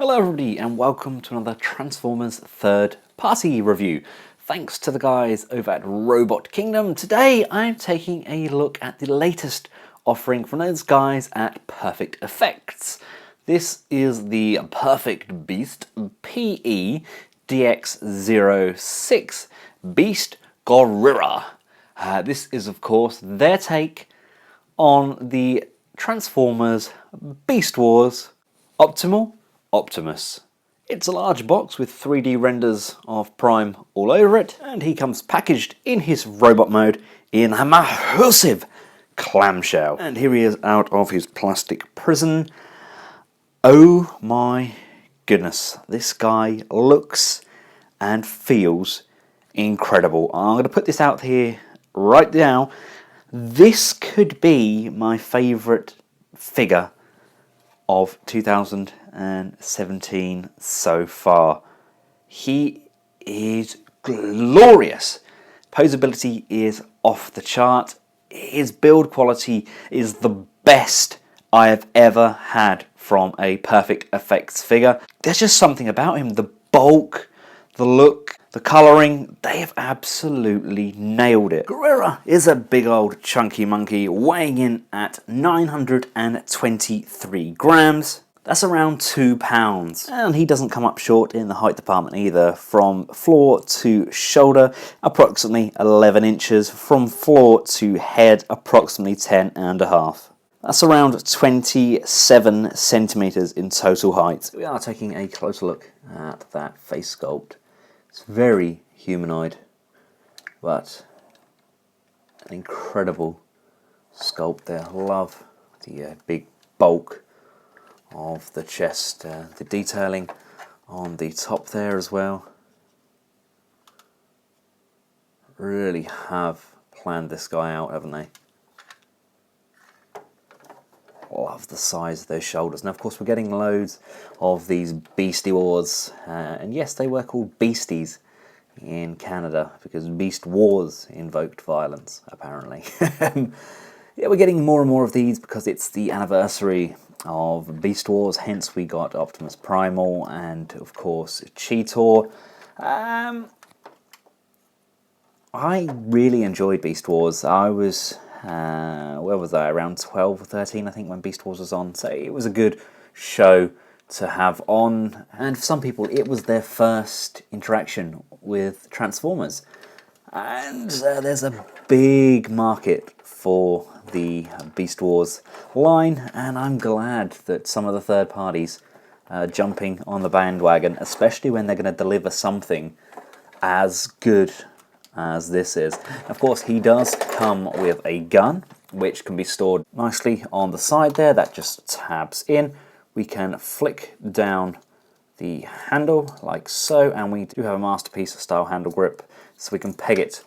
Hello everybody and welcome to another Transformers third party review. Thanks to the guys over at Robot Kingdom. Today I'm taking a look at the latest offering from those guys at Perfect Effects. This is the Perfect Beast PE-DX06 Beast Gorira. This is of course their take on the Transformers Beast Wars Optimus. It's a large box with 3D renders of Prime all over it, and he comes packaged in his robot mode in a massive clamshell. And here he is out of his plastic prison. Oh my goodness, this guy looks and feels incredible. I'm going to put this out here right now. This could be my favourite figure of 2017 so far. He is glorious. Posability is off the chart. His build quality is the best I have ever had from a Perfect Effects figure. There's just something about him. The bulk, the look, the colouring, they have absolutely nailed it. Gorira is a big old chunky monkey weighing in at 923 grams. That's around 2 pounds. And he doesn't come up short in the height department either. From floor to shoulder, approximately 11 inches. From floor to head, approximately 10.5. That's around 27 centimeters in total height. We are taking a closer look at that face sculpt. It's very humanoid, but an incredible sculpt there. Love the big bulk of the chest, the detailing on the top there as well. Really have planned this guy out, haven't they? Love the size of those shoulders. Now, of course, we're getting loads of these Beastie Wars, and yes, they were called Beasties in Canada because Beast Wars invoked violence, apparently. Yeah, we're getting more and more of these because it's the anniversary of Beast Wars, hence we got Optimus Primal and, of course, Cheetor. I really enjoyed Beast Wars. I was... where was I? Around 12 or 13, I think, when Beast Wars was on. So it was a good show to have on. And for some people, it was their first interaction with Transformers. And there's a big market for the Beast Wars line. And I'm glad that some of the third parties are jumping on the bandwagon, especially when they're going to deliver something as good as this is. Of course, he does come with a gun, which can be stored nicely on the side there. That just tabs in. We can flick down the handle like so, and we do have a Masterpiece style handle grip, so we can peg it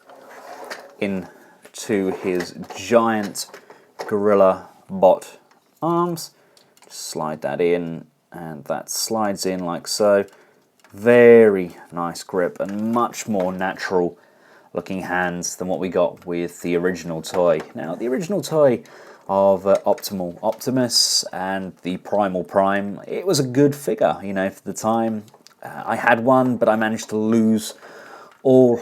into his giant Gorilla bot arms. Just slide that in, and that slides in like so. Very nice grip and much more natural looking hands than what we got with the original toy. Now, the original toy of Optimus and the Primal Prime, it was a good figure, you know, for the time. I had one, but I managed to lose all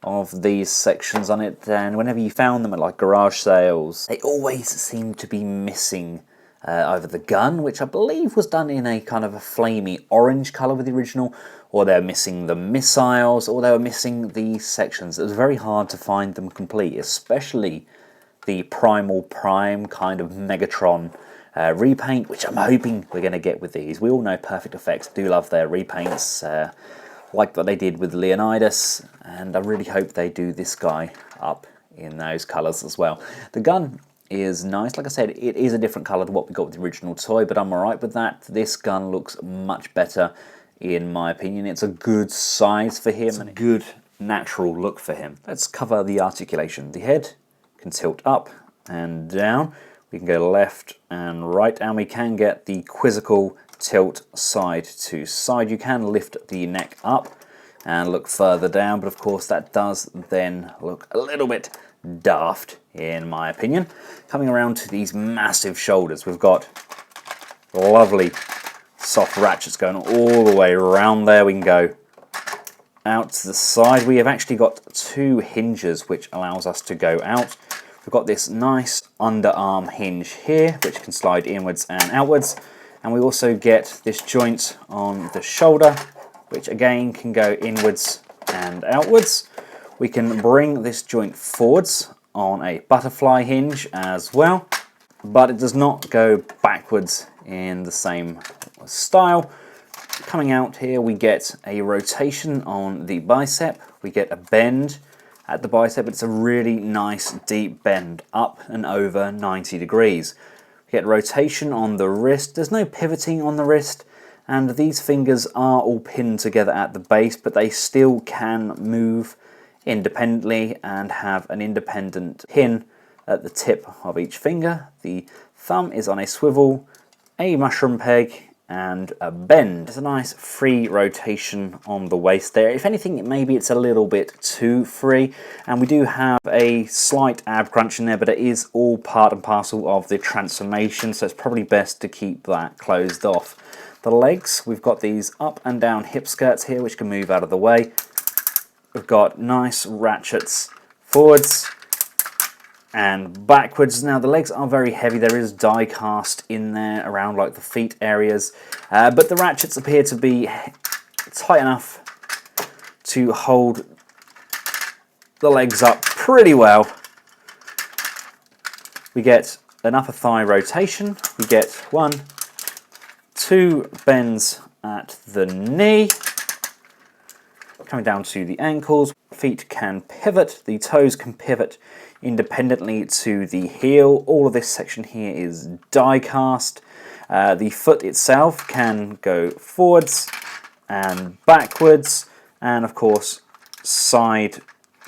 of these sections on it, and whenever you found them at like garage sales, they always seemed to be missing either the gun, which I believe was done in a kind of a flamey orange colour with the original, or they were missing the missiles, or they were missing the sections. It was very hard to find them complete, especially the Primal Prime kind of Megatron repaint, which I'm hoping we're going to get with these. We all know Perfect Effects do love their repaints, like what they did with Leonidas, and I really hope they do this guy up in those colours as well. The gun is nice. Like I said, it is a different colour to what we got with the original toy, but I'm alright with that. This gun looks much better, in my opinion. It's a good size for him, and a good natural look for him. Let's cover the articulation. The head can tilt up and down. We can go left and right, and we can get the quizzical tilt side to side. You can lift the neck up and look further down, but of course that does then look a little bit daft, in my opinion. Coming around to these massive shoulders, we've got lovely soft ratchets going all the way around there. We can go out to the side. We have actually got 2 hinges which allows us to go out. We've got this nice underarm hinge here which can slide inwards and outwards, and we also get this joint on the shoulder which again can go inwards and outwards. We can bring this joint forwards on a butterfly hinge as well, but it does not go backwards in the same style. Coming out here, we get a rotation on the bicep, we get a bend at the bicep. It's a really nice deep bend up and over 90 degrees. We get rotation on the wrist. There's no pivoting on the wrist, and these fingers are all pinned together at the base, but they still can move independently and have an independent pin at the tip of each finger. The thumb is on a swivel, a mushroom peg, and a bend. There's a nice free rotation on the waist there. If anything, maybe it's a little bit too free, and we do have a slight ab crunch in there, but it is all part and parcel of the transformation, so it's probably best to keep that closed off. The legs, we've got these up and down hip skirts here which can move out of the way. We've got nice ratchets forwards and backwards. Now the legs are very heavy. There is die cast in there around like the feet areas, but the ratchets appear to be tight enough to hold the legs up pretty well. We get an upper thigh rotation. We get 1, 2 bends at the knee. Coming down to the ankles, feet can pivot, the toes can pivot independently to the heel. All of this section here is die cast. The foot itself can go forwards and backwards, and of course side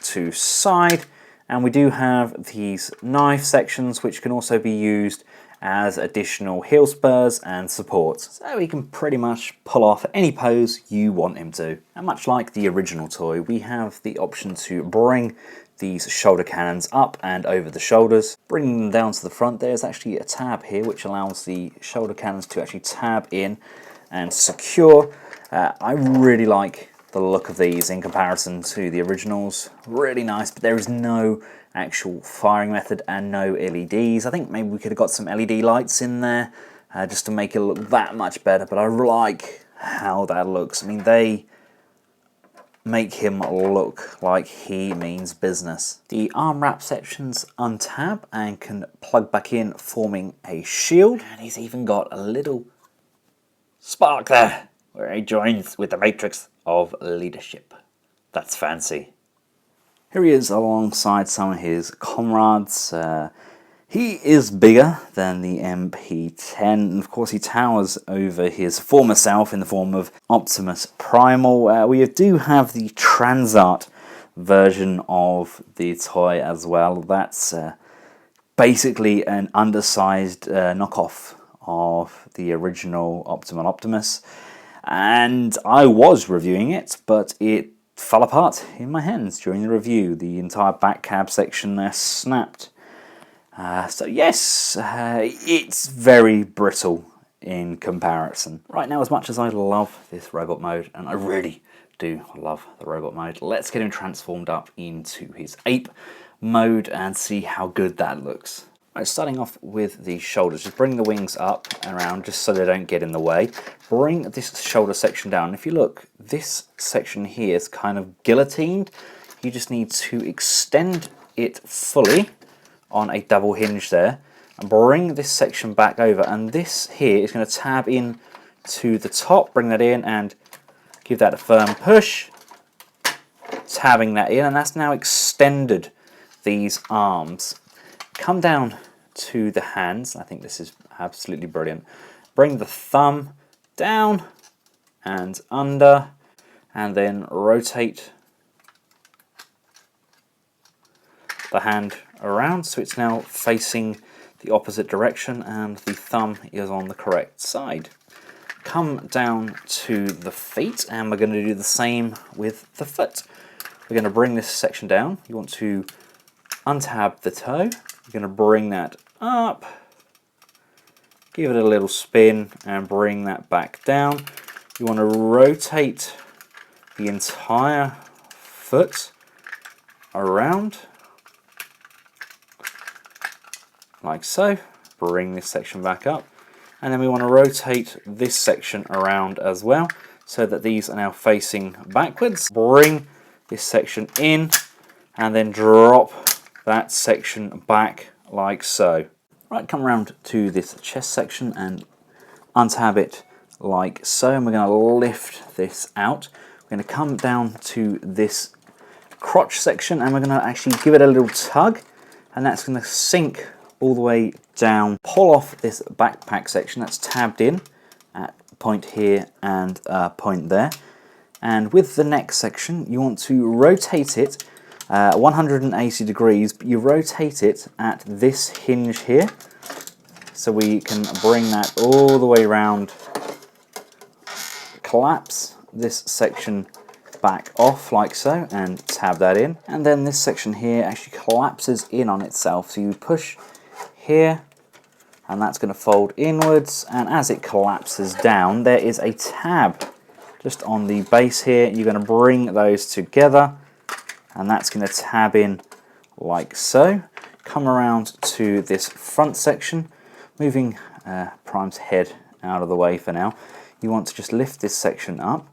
to side. And we do have these knife sections which can also be used as additional heel spurs and supports, so he can pretty much pull off any pose you want him to. And much like the original toy, we have the option to bring these shoulder cannons up and over the shoulders. Bringing them down to the front, there's actually a tab here which allows the shoulder cannons to actually tab in and secure. I really like the look of these in comparison to the originals. Really nice, but there is no actual firing method and no LEDs. I think maybe we could have got some LED lights in there just to make it look that much better, but I like how that looks. I mean, they make him look like he means business. The arm wrap sections untab and can plug back in, forming a shield, and he's even got a little spark there where he joins with the matrix of leadership. That's fancy. Here he is alongside some of his comrades. He is bigger than the MP10, and of course he towers over his former self in the form of Optimus Primal. We do have the Transart version of the toy as well. That's basically an undersized knockoff of the original Optimus, and I was reviewing it, but it fell apart in my hands during the review. The entire back cab section there snapped. So yes, it's very brittle in comparison. Right now, as much as I love this robot mode, and I really do love the robot mode, let's get him transformed up into his ape mode and see how good that looks. Right, starting off with the shoulders, just bring the wings up and around just so they don't get in the way. Bring this shoulder section down. If you look, this section here is kind of guillotined. You just need to extend it fully on a double hinge there and bring this section back over, and this here is going to tab in to the top. Bring that in and give that a firm push, tabbing that in, and that's now extended these arms. Come down to the hands. I think this is absolutely brilliant. Bring the thumb down and under, and then rotate the hand around so it's now facing the opposite direction and the thumb is on the correct side. Come down to the feet, and we're going to do the same with the foot. We're going to bring this section down. You want to untab the toe. You're going to bring that up give it a little spin and bring that back down. You want to rotate the entire foot around like so. Bring this section back up, and then we want to rotate this section around as well so that these are now facing backwards. Bring this section in and then drop that section back like so. Right, come around to this chest section and untab it like so, and we're going to lift this out. We're going to come down to this crotch section and we're going to actually give it a little tug, and that's going to sink all the way down. Pull off this backpack section that's tabbed in at a point here and a point there. And with the neck section, you want to rotate it 180 degrees, but you rotate it at this hinge here. So we can bring that all the way around, collapse this section back off like so, and tab that in. And then this section here actually collapses in on itself. So you push here, and that's going to fold inwards, and as it collapses down, there is a tab just on the base here. You're going to bring those together, and that's going to tab in like so. Come around to this front section, moving Prime's head out of the way for now. You want to just lift this section up,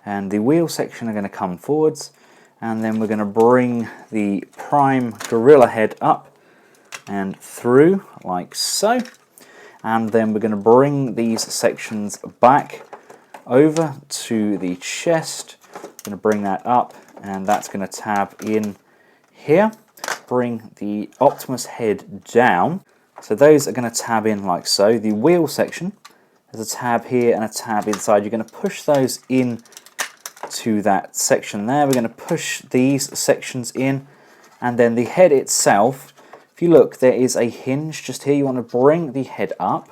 and the wheel section are going to come forwards, and then we're going to bring the Prime Gorilla head up and through like so, and then we're going to bring these sections back over to the chest. We're going to bring that up, and that's going to tab in here. Bring the Optimus head down, so those are going to tab in like so. The wheel section, there's a tab here and a tab inside. You're going to push those in to that section there. We're going to push these sections in, and then the head itself, if you look, there is a hinge just here. You want to bring the head up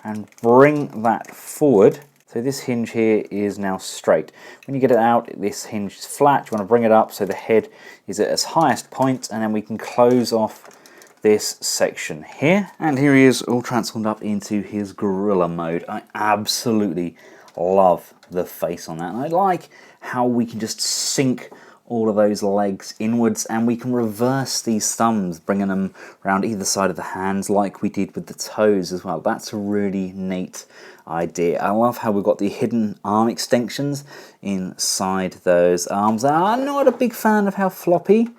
and bring that forward. So this hinge here is now straight. When you get it out, this hinge is flat. You want to bring it up so the head is at its highest point, and then we can close off this section here. And here he is all transformed up into his gorilla mode. I absolutely love the face on that. And I like how we can just sink all of those legs inwards, and we can reverse these thumbs, bringing them around either side of the hands like we did with the toes as well. That's a really neat idea. I love how we've got the hidden arm extensions inside those arms. I'm not a big fan of how floppy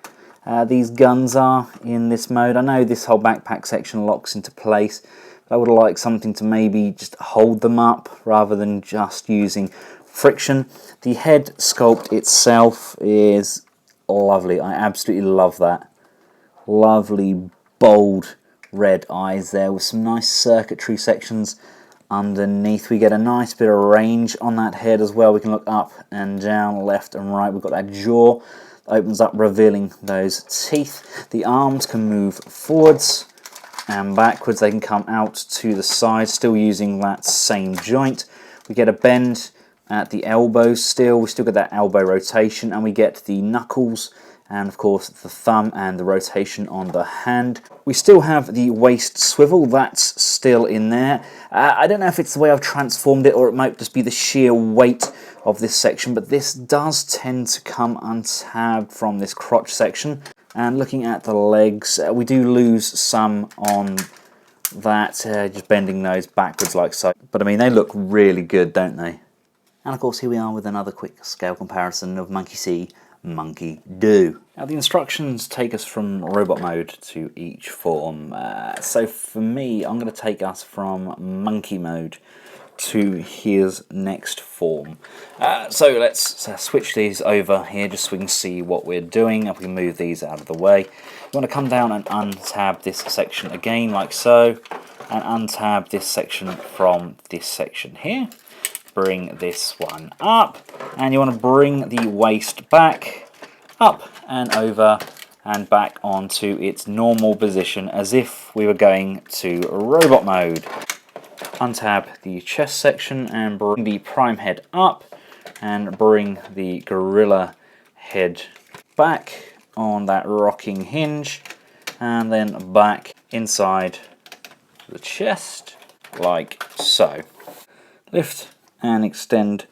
these guns are in this mode. I know this whole backpack section locks into place, but I would like something to maybe just hold them up rather than just using friction. The head sculpt itself is lovely. I absolutely love that. Lovely, bold red eyes there with some nice circuitry sections underneath. We get a nice bit of range on that head as well. We can look up and down, left and right. We've got that jaw that opens up, revealing those teeth. The arms can move forwards and backwards. They can come out to the side, still using that same joint. We get a bend at the elbows still. We still get that elbow rotation, and we get the knuckles and of course the thumb and the rotation on the hand. We still have the waist swivel, that's still in there. I don't know if it's the way I've transformed it, or it might just be the sheer weight of this section, but this does tend to come untabbed from this crotch section. And looking at the legs, we do lose some on that, just bending those backwards like so. But I mean, they look really good, don't they? And of course, here we are with another quick scale comparison of Monkey See, Monkey Do. Now the instructions take us from robot mode to each form. So for me, I'm going to take us from monkey mode to his next form. So let's switch these over here just so we can see what we're doing. If we can move these out of the way. You want to come down and untab this section again like so, and untab this section from this section here. Bring this one up, and you want to bring the waist back, up and over and back onto its normal position as if we were going to robot mode. Untab the chest section and bring the prime head up, and bring the gorilla head back on that rocking hinge, and then back inside the chest. like so. Lift and extend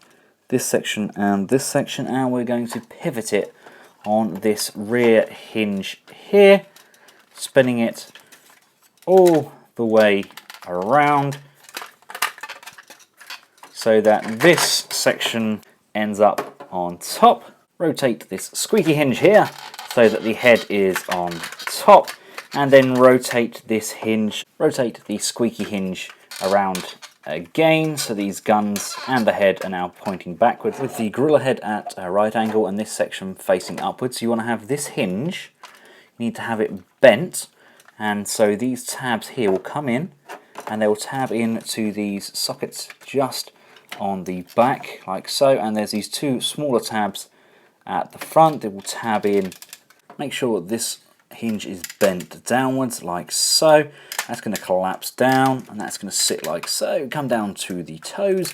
this section, and we're going to pivot it on this rear hinge here, spinning it all the way around so that this section ends up on top. Rotate this squeaky hinge here so that the head is on top, and then rotate this hinge, rotate the squeaky hinge around again, so these guns and the head are now pointing backwards with the gorilla head at a right angle and this section facing upwards. So you want to have this hinge, you need to have it bent, and so these tabs here will come in and they will tab into these sockets just on the back like so, and there's these two smaller tabs at the front. It will tab in. Make sure this hinge is bent downwards like so. That's going to collapse down and that's going to sit like so. Come down to the toes,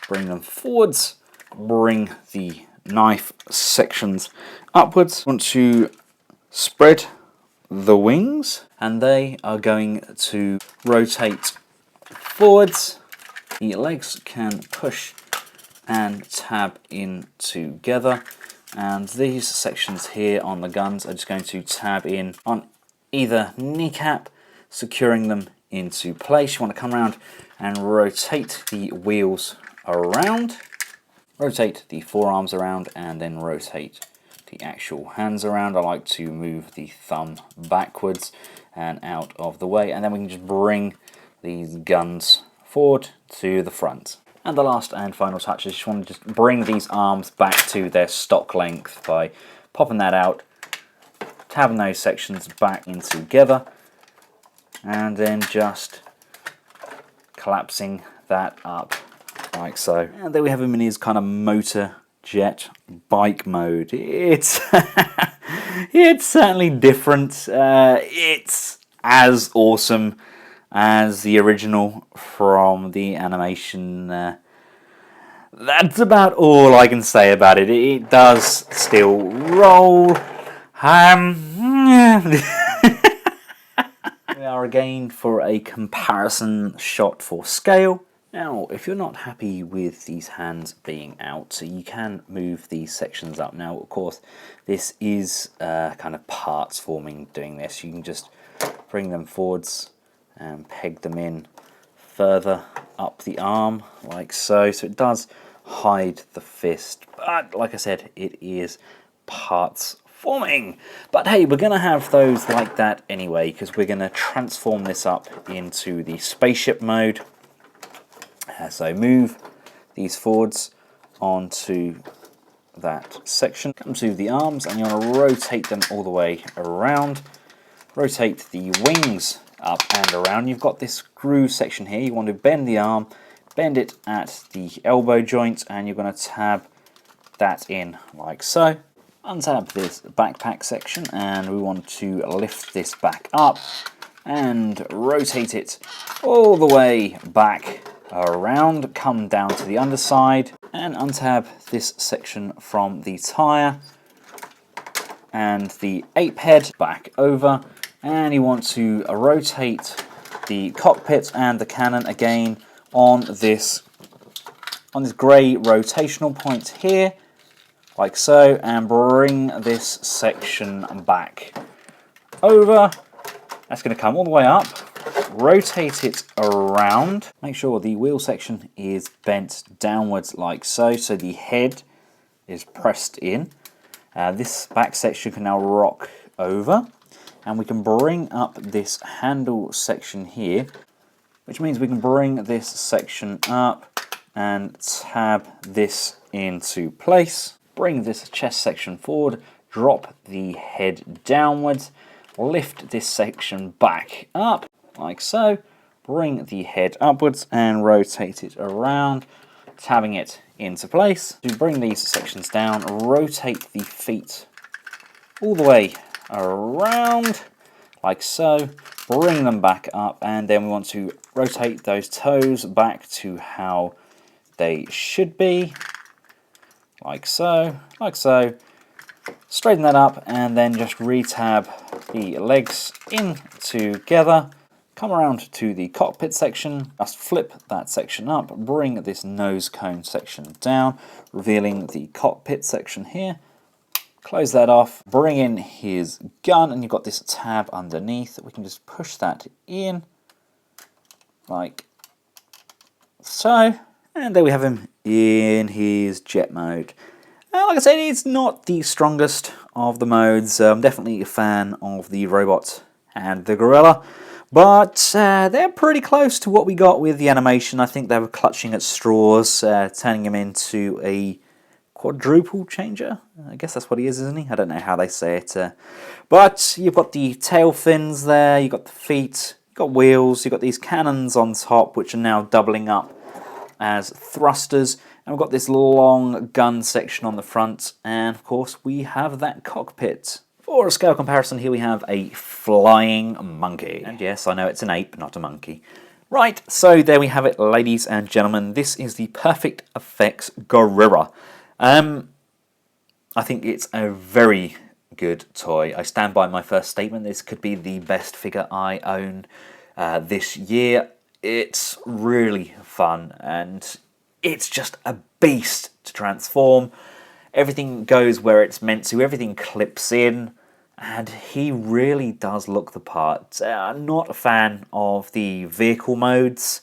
bring them forwards, bring the knife sections upwards. Want to spread the wings and they are going to rotate forwards. The legs can push and tab in together, and these sections here on the guns are just going to tab in on either kneecap, securing them into place. You want to come around and rotate the wheels around, rotate the forearms around, and then rotate the actual hands around. I like to move the thumb backwards and out of the way, and then we can just bring these guns forward to the front. And the last and final touch is just want to just bring these arms back to their stock length by popping that out, tabbing those sections back in together, and then just collapsing that up like so. And there we have him in his kind of motor jet bike mode. It's it's certainly different. It's as awesome as the original from the animation. That's about all I can say about it. It does still roll. We are again for a comparison shot for scale. Now, if you're not happy with these hands being out, so you can move these sections up. Now, of course, this is kind of parts forming doing this. You can just bring them forwards and peg them in further up the arm like so. So it does hide the fist, but like I said, it is parts forming. But hey, we're going to have those like that anyway, because we're going to transform this up into the spaceship mode. So move these forwards onto that section, come to the arms, and you want to rotate them all the way around. Rotate the wings up and around. You've got this groove section here. You want to bend the arm, bend it at the elbow joint, and you're going to tab that in like so. Untab this backpack section, and we want to lift this back up and rotate it all the way back around. Come down to the underside and untab this section from the tire and the ape head back over, and you want to rotate the cockpit and the cannon again on this grey rotational point here like so, and bring this section back over. That's going to come all the way up. Rotate it around. Make sure the wheel section is bent downwards like so, so the head is pressed in. This back section can now rock over, and we can bring up this handle section here, which means we can bring this section up and tab this into place. Bring this chest section forward, drop the head downwards, lift this section back up like so, bring the head upwards and rotate it around, tabbing it into place. To bring these sections down, rotate the feet all the way around like so, bring them back up, and then we want to rotate those toes back to how they should be, like so, like so. Straighten that up and then just re-tab the legs in together. come around to the cockpit section, just flip that section up, bring this nose cone section down, revealing the cockpit section here. Close that off, bring in his gun, and you've got this tab underneath. We can just push that in, like so. And there we have him in his jet mode. Like I said, it's not the strongest of the modes. I'm definitely a fan of the robot and the gorilla. But they're pretty close to what we got with the animation. I think they were clutching at straws, turning him into a quadruple changer. I guess that's what he is, isn't he? I don't know how they say it. But you've got the tail fins there, you've got the feet, you've got wheels, you've got these cannons on top, which are now doubling up as thrusters. And we've got this long gun section on the front. And of course, we have that cockpit. For a scale comparison, here we have a flying monkey. And yes, I know it's an ape, not a monkey. Right, so there we have it, ladies and gentlemen. This is the Perfect Effects Gorira. I think it's a very good toy. I stand by my first statement. This could be the best figure I own this year. It's really fun, and it's just a beast to transform. Everything goes where it's meant to, everything clips in, and he really does look the part. I'm not a fan of the vehicle modes.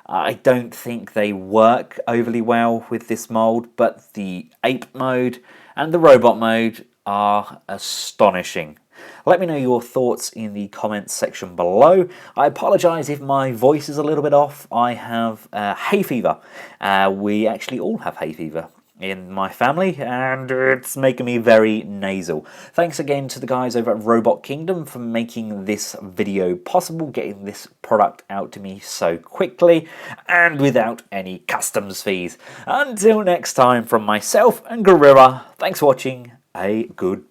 I don't think they work overly well with this mold, but the ape mode and the robot mode are astonishing. Let me know your thoughts in the comments section below. I apologise if my voice is a little bit off. I have hay fever. We actually all have hay fever in my family, and it's making me very nasal. Thanks again to the guys over at Robot Kingdom for making this video possible, getting this product out to me so quickly and without any customs fees. Until next time, from myself and Gorira, thanks for watching. A good